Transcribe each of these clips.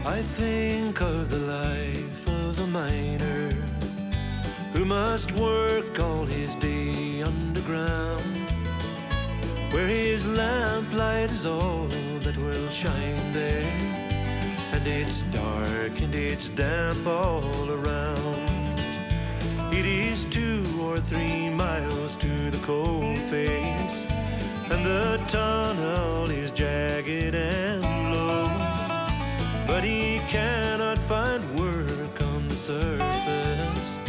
I think of the life of a miner who must work all his day underground, where his lamplight is all that will shine there, and it's dark and it's damp all around. It is 2 or 3 miles to the coal face, and the tunnel is jagged and low, but he cannot find work on the surface,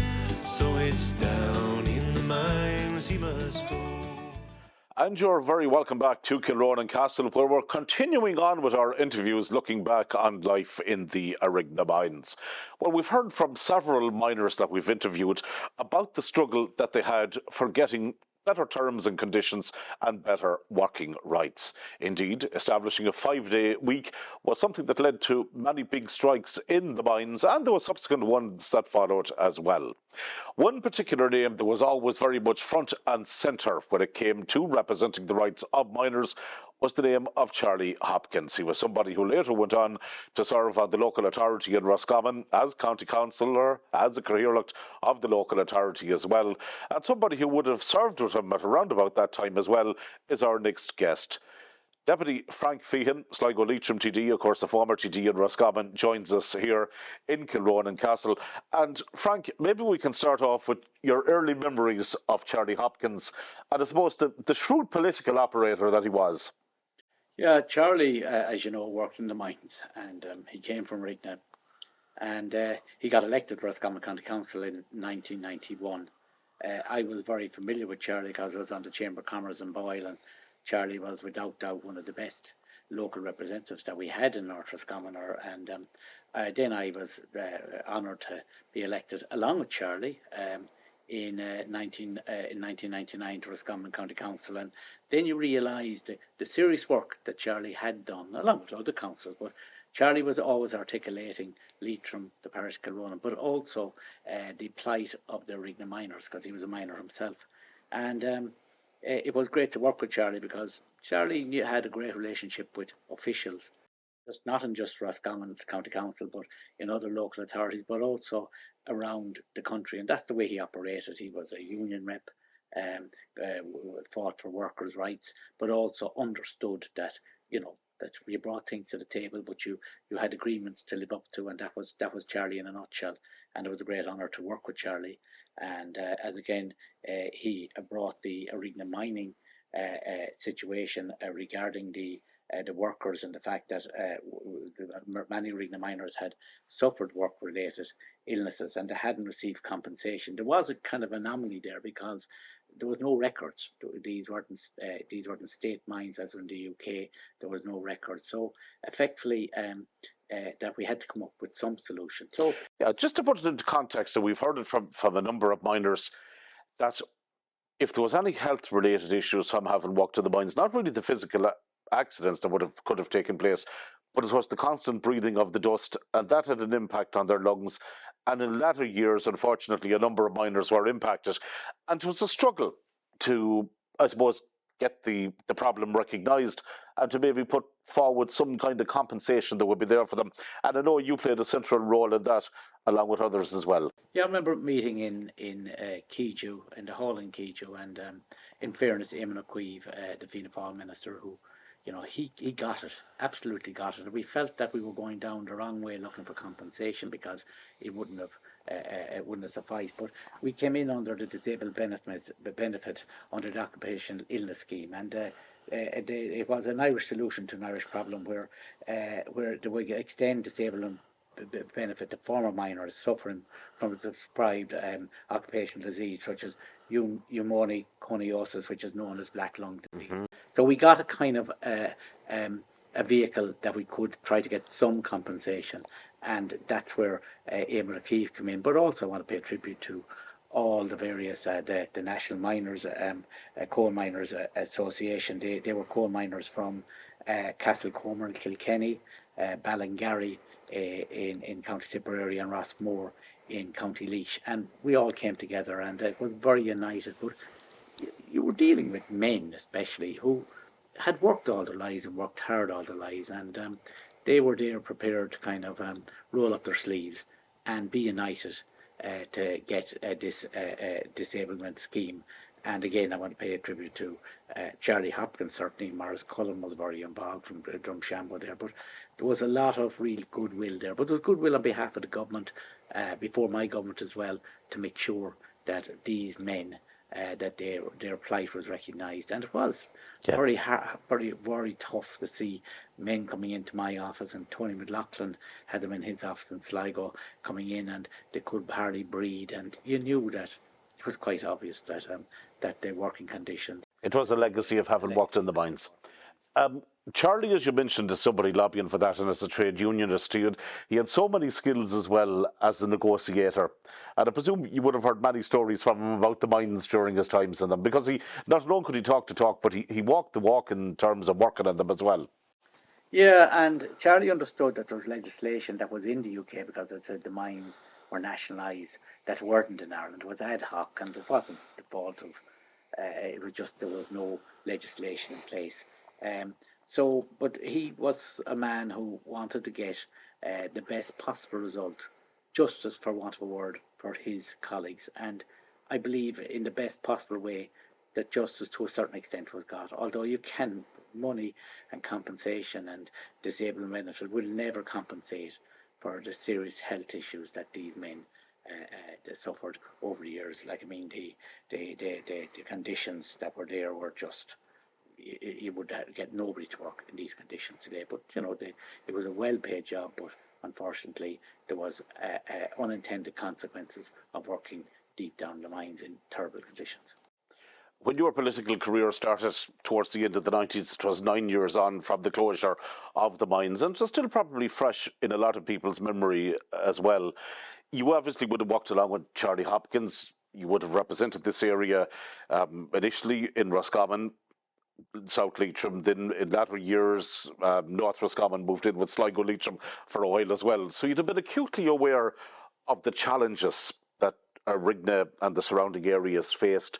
so it's down in the mines he must go. And you're very welcome back to Kilronan Castle, where we're continuing on with our interviews looking back on life in the Arigna mines. Well, we've heard from several miners that we've interviewed about the struggle that they had for getting better terms and conditions and better working rights. Indeed, establishing a 5-day week was something that led to many big strikes in the mines, and there were subsequent ones that followed as well. One particular name that was always very much front and centre when it came to representing the rights of miners was the name of Charlie Hopkins. He was somebody who later went on to serve on the local authority in Roscommon as county councillor, as a careerlocht of the local authority as well. And somebody who would have served with him at around about that time as well is our next guest. Deputy Frank Feighan, Sligo Leitrim TD, of course the former TD in Roscommon, joins us here in Kilronan Castle. And Frank, maybe we can start off with your early memories of Charlie Hopkins and I suppose the shrewd political operator that he was. Yeah, Charlie, as you know, worked in the mines, and he came from Rigna, and he got elected Roscommon County Council in 1991. I was very familiar with Charlie because I was on the Chamber of Commerce in Boyle, and Charlie was without doubt one of the best local representatives that we had in North Roscommon, and then I was honoured to be elected along with Charlie in 1999 to Roscommon County Council, and then you realise the serious work that Charlie had done along with other councils, but Charlie was always articulating Leitrim, the parish of Kilronan, but also the plight of the Rigna miners, because he was a miner himself. And it was great to work with Charlie because Charlie had a great relationship with officials, not in just Roscommon County Council, but in other local authorities, but also around the country. And that's the way he operated. He was a union rep, fought for workers' rights, but also understood that, that you brought things to the table, but you had agreements to live up to, and that was Charlie in a nutshell. And it was a great honour to work with Charlie. And as again, he brought the Arigna mining situation regarding the workers, and the fact that many Arigna miners had suffered work-related illnesses and they hadn't received compensation. There was a kind of anomaly there because there was no records. These weren't state mines as in the UK. There was no record. So effectively, that we had to come up with some solution. So yeah, just to put it into context, so we've heard it from a number of miners that if there was any health-related issues from having walked to the mines, not really the physical accidents that could have taken place, but it was the constant breathing of the dust, and that had an impact on their lungs. And in latter years, unfortunately, a number of miners were impacted, and it was a struggle to, I suppose, get the problem recognised and to maybe put forward some kind of compensation that would be there for them. And I know you played a central role in that, along with others as well. Yeah, I remember meeting in Keeju, in the hall in Keeju, and in fairness to Eamon O'Queeve, the Fianna Fáil minister, who, he got it, absolutely got it. And we felt that we were going down the wrong way looking for compensation because it wouldn't have sufficed. But we came in under the disabled benefit under the occupational illness scheme, and it was an Irish solution to an Irish problem where they would extend disabled benefit to former miners suffering from a prescribed occupational disease such as pneumoconiosis, which is known as black lung disease. Mm-hmm. So we got a kind of a vehicle that we could try to get some compensation, and that's where Eamon O'Keefe came in. But also I want to pay tribute to all the various the National Miners Coal Miners Association. They were coal miners from Castlecomer and Kilkenny, Ballingarry in County Tipperary, and Rossmore in County Laois, and we all came together, and it was very united. But you were dealing with men, especially, who had worked all their lives and worked hard all their lives, and they were there prepared to kind of roll up their sleeves and be united to get this disablement scheme. And again, I want to pay a tribute to Charlie Hopkins. Certainly, Morris Cullen was very involved from Drumshanbo there. But there was a lot of real goodwill there. But there was goodwill on behalf of the government, before my government as well, to make sure that these men, that their plight was recognised. And it was Yeah. very hard, very tough to see men coming into my office, and Tony McLaughlin had them in his office in Sligo, coming in and they could hardly breathe, and you knew that it was quite obvious that that their working conditions. It was a legacy of having worked in the mines. Um, Charlie, as you mentioned, is somebody lobbying for that, and as a trade unionist, he had so many skills as well as a negotiator. And I presume you would have heard many stories from him about the mines during his times in them, because he not alone could he talk the talk, but he walked the walk in terms of working on them as well. Yeah, and Charlie understood that there was legislation that was in the UK, because it said the mines were nationalised, that weren't in Ireland. It was ad hoc, and it wasn't the fault of. It was just there was no legislation in place. Um, but he was a man who wanted to get the best possible result, justice for want of a word, for his colleagues, and I believe in the best possible way that justice to a certain extent was got. Although you can, money and compensation and disablement benefit will never compensate for the serious health issues that these men suffered over the years. Like, I mean, the conditions that were there were just, you would get nobody to work in these conditions today. But it was a well-paid job, but unfortunately there was unintended consequences of working deep down the mines in terrible conditions. When your political career started towards the end of the 90s, it was 9 years on from the closure of the mines, and it's still probably fresh in a lot of people's memory as well. You obviously would have walked along with Charlie Hopkins. You would have represented this area initially in Roscommon, South Leitrim. Then in latter years, North Roscommon moved in with Sligo Leitrim for a while as well. So you'd have been acutely aware of the challenges that Rigna and the surrounding areas faced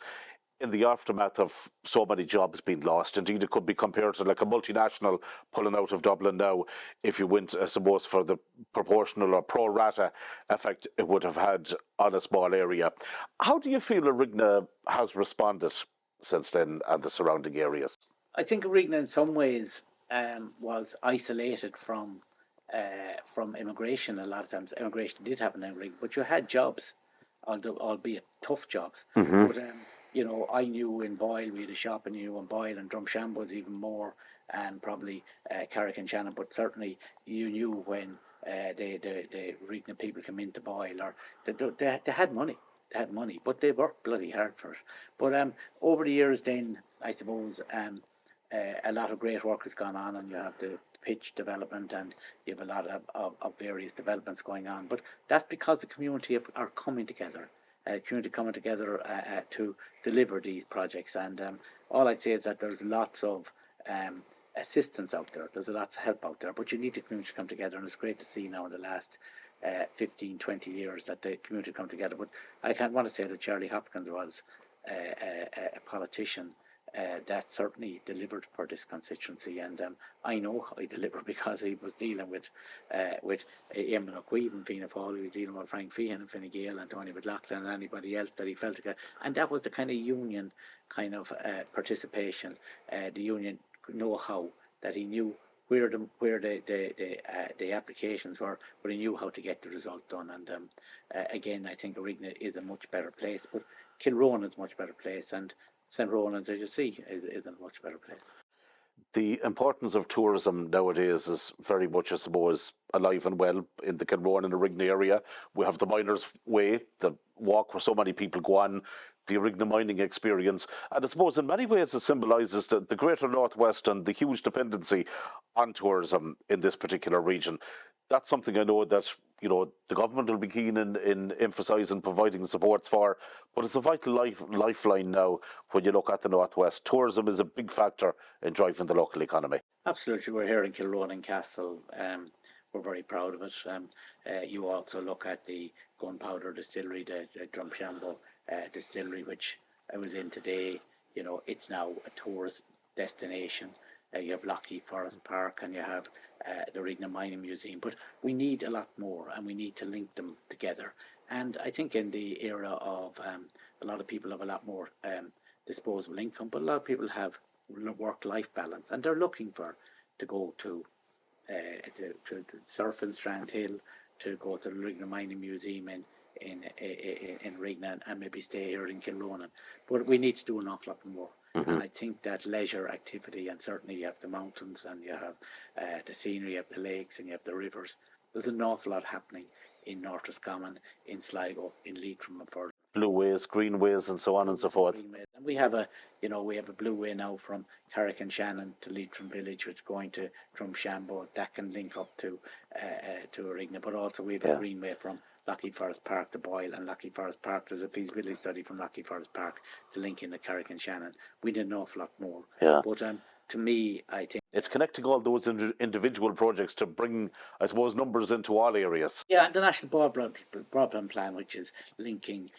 in the aftermath of so many jobs being lost. Indeed, it could be compared to like a multinational pulling out of Dublin now. If you went, I suppose, for the proportional or pro rata effect it would have had on a small area. How do you feel Rigna has responded since then and the surrounding areas? I think Regna in some ways was isolated from immigration. A lot of times, immigration did happen in Regna, but you had jobs, although albeit tough jobs. Mm-hmm. But I knew in Boyle we had a shop, and in Boyle and Drumshanbo was even more, and probably Carrick and Shannon. But certainly you knew when the Regna people came into Boyle, or they had money. They had money, but they worked bloody hard for it. But over the years, then I suppose a lot of great work has gone on, and you have the pitch development, and you have a lot of various developments going on. But that's because the community are coming together. Community coming together to deliver these projects, and all I'd say is that there's lots of assistance out there. There's lots of help out there, but you need the community to come together, and it's great to see now in the last 15, 20 years that the community come together. But I can't want to say that Charlie Hopkins was a politician that certainly delivered for this constituency, and I know I delivered because he was dealing with Eamon O'Queeve and Fianna Fáil. He was dealing with Frank Feighan and Fine Gael and Tony McLaughlin and anybody else that he felt to get, and that was the kind of union kind of participation, the union know-how that he knew where the applications were, but he knew how to get the result done. And again, I think Rigna is a much better place, but Kilronan is a much better place, and St. Ronan's, as you see, is a much better place. The importance of tourism nowadays is very much, I suppose, alive and well in the Kilronan and the Rigna area. We have the Miners' Way, the walk where so many people go on, the Rigna mining experience. And I suppose in many ways it symbolises the greater Northwest and the huge dependency on tourism in this particular region. That's something I know that the government will be keen in emphasising, providing supports for, but it's a vital lifeline now when you look at the Northwest. Tourism is a big factor in driving the local economy. Absolutely. We're here in Kilronan Castle. We're very proud of it. You also look at the gunpowder distillery, the Drumshanbo distillery, which I was in today. It's now a tourist destination. You have Lockheed Forest Park, and you have the Rigna Mining Museum. But we need a lot more, and we need to link them together. And I think in the era of a lot of people have a lot more disposable income, but a lot of people have work-life balance, and they're looking for to go to surf in Strand Hill, to go to the Rigna Mining Museum in Rigna, and maybe stay here in Kilronan. But we need to do an awful lot more. Mm-hmm. And I think that leisure activity, and certainly you have the mountains, and you have the scenery, you have the lakes, and you have the rivers. There's an awful lot happening in North Roscommon, in Sligo, in Leitrim, and further. Blue ways, green ways, and so on and so forth. And we have a blue way now from Carrick and Shannon to Leitrim Village, which is going to Drumshambo. That can link up to Arigna, but also we have a greenway from Lockheed Forest Park to Boyle, and Lockheed Forest Park. There's a feasibility study from Lockheed Forest Park to link into Carrick and Shannon. We need an awful lot more. Yeah. But to me, I think it's connecting all those individual projects to bring, I suppose, numbers into all areas. Yeah, and the National Broadband Plan, which is linking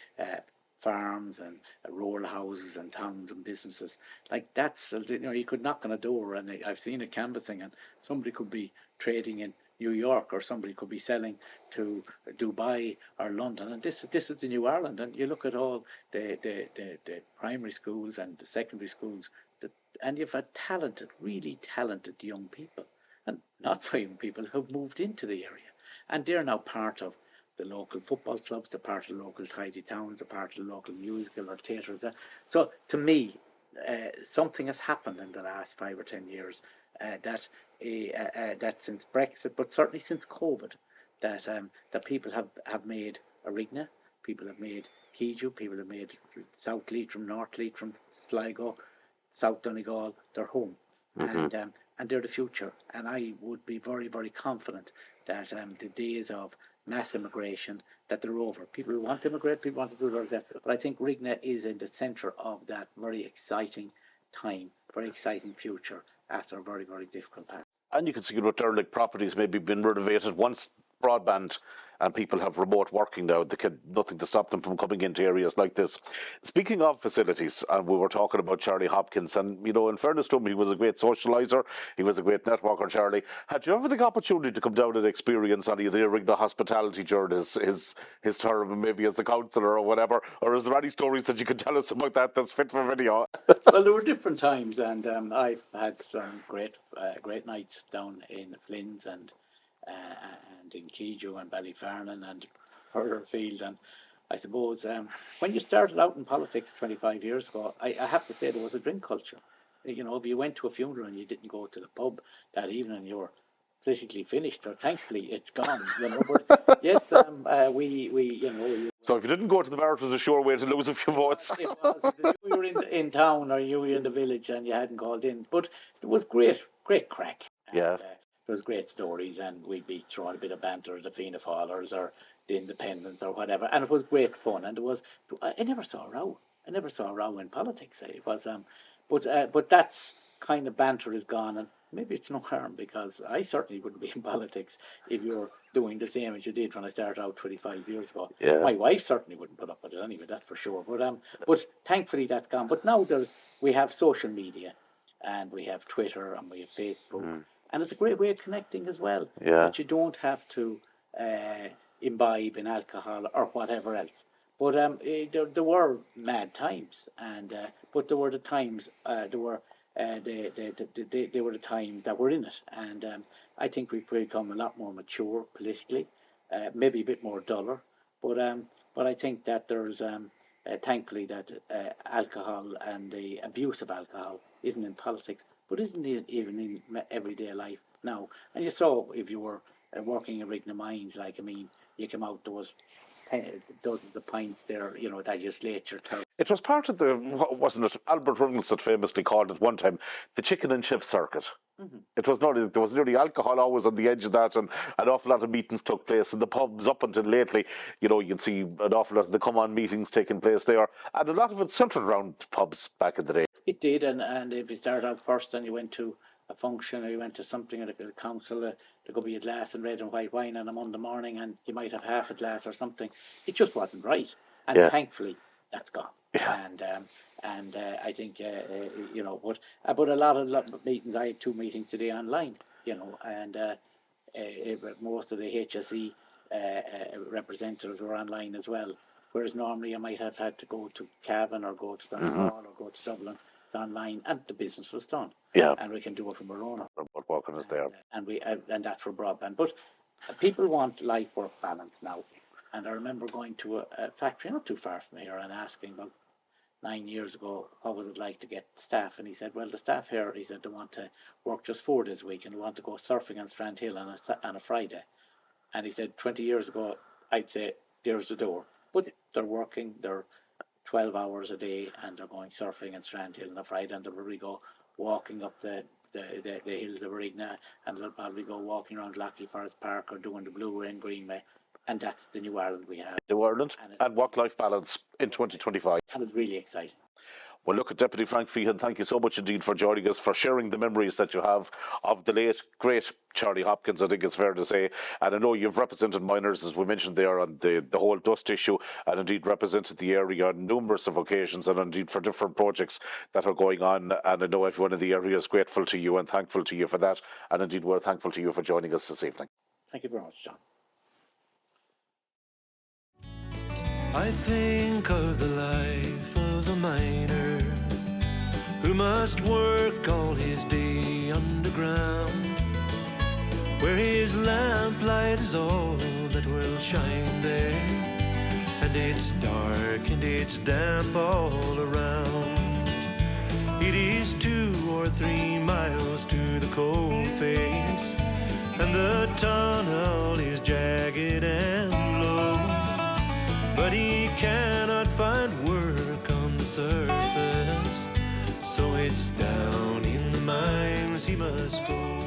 farms and rural houses and towns and businesses. Like that's, you could knock on a door, and I've seen it canvassing, and somebody could be trading in New York, or somebody could be selling to Dubai or London, and this is the New Ireland. And you look at all the primary schools and the secondary schools, and you've had talented, really talented young people, and not so young people who've moved into the area, and they're now part of the local football clubs, they're part of the local tidy towns, they're part of the local musical or theatres. So to me, something has happened in the last 5 or 10 years that since Brexit, but certainly since COVID, that people have made Arigna, people have made Keju, people have made South Leitrim, North Leitrim, Sligo, South Donegal their home, and they're the future. And I would be very, very confident that the days of mass immigration, that they're over. People want to immigrate, people want to do that. But I think Rigna is in the centre of that very exciting time, very exciting future after a very, very difficult past. And you can see with derelict properties maybe been renovated once broadband and people have remote working now. They can nothing to stop them from coming into areas like this. Speaking of facilities, and we were talking about Charlie Hopkins, and in fairness to him, he was a great socialiser, he was a great networker. Charlie, had you ever the opportunity to come down and experience any of the Arigna hospitality during his term, maybe as a councillor or whatever? Or is there any stories that you can tell us about that that's fit for video? Well, there were different times, and I've had some great nights down in Flynn's and in Keju and Ballyfernan and further afield. And I suppose when you started out in politics 25 years ago, I have to say there was a drink culture. If you went to a funeral and you didn't go to the pub that evening, you were politically finished. Or thankfully, it's gone. But yes, we. So if you didn't go to the bar, it was a sure way to lose a few votes. It was. You were in town, or you were in the village, and you hadn't called in. But it was great crack. And, yeah. There was great stories, and we'd be throwing a bit of banter at the Fianna Fáilers or the Independents or whatever, and it was great fun. And I never saw a row. I never saw a row in politics. It was, but that's kind of banter is gone, and maybe it's no harm, because I certainly wouldn't be in politics if you're doing the same as you did when I started out 25 years ago. Yeah. My wife certainly wouldn't put up with it anyway, that's for sure. But thankfully that's gone. But now we have social media, and we have Twitter, and we have Facebook, and it's a great way of connecting as well. Yeah. But you don't have to imbibe in alcohol or whatever else. But there were mad times, and but there were the times they were the times that were in it, and I think we've become a lot more mature politically, maybe a bit more duller, but I think that there's thankfully that alcohol and the abuse of alcohol isn't in politics, but isn't even in everyday life now. And you saw, if you were working in Rigna Mines, you came out, there was dozens of pints there, that you slate your thirst. It was part of wasn't it? Albert Runnels had famously called it one time the chicken and chip circuit. Mm-hmm. It was not. There was nearly alcohol always on the edge of that, and an awful lot of meetings took place in the pubs up until lately. You'd see an awful lot of the come-on meetings taking place there, and a lot of it centred around pubs back in the day. It did, and if you started out first and you went to a function or you went to something at a council, there could be a glass of red and white wine on a Monday morning, and you might have half a glass or something. It just wasn't right. And thankfully, that's gone. Yeah. And I think but a lot of meetings. I had 2 meetings today online, and most of the HSE representatives were online as well. Whereas normally I might have had to go to Cavan or go to Donegal or go to Dublin. It's online, and the business was done. Yeah. And we can do it from our own. What walking is there? And that's for broadband. But people want life-work balance now. And I remember going to a factory not too far from here and asking about 9 years ago, what was it like to get staff? And he said, well, the staff here, he said, they want to work just 4 days a week and they want to go surfing on Strand Hill on a Friday. And he said, 20 years ago, I'd say, there's the door. But they're working, they're 12 hours a day, and they're going surfing in Strand Hill on a Friday, and they'll probably go walking up the hills of Rigna, and they'll probably go walking around Lockley Forest Park or doing the Blue Rain Greenway. And that's the New Ireland we have. New Ireland and work-life balance in 2025. And it's really exciting. Well, look, Deputy Frank Feighan, thank you so much indeed for joining us, for sharing the memories that you have of the late, great Charlie Hopkins, I think it's fair to say. And I know you've represented miners, as we mentioned there, on the whole dust issue, and indeed represented the area on numerous of occasions, and indeed for different projects that are going on. And I know everyone in the area is grateful to you and thankful to you for that. And indeed, we're thankful to you for joining us this evening. Thank you very much, John. I think of the life of the miner who must work all his day underground, where his lamplight is all that will shine there, and it's dark and it's damp all around. It is 2 or 3 miles to the coal face, and the tunnel is jagged and low, but he cannot find work on the surface, so it's down in the mines he must go.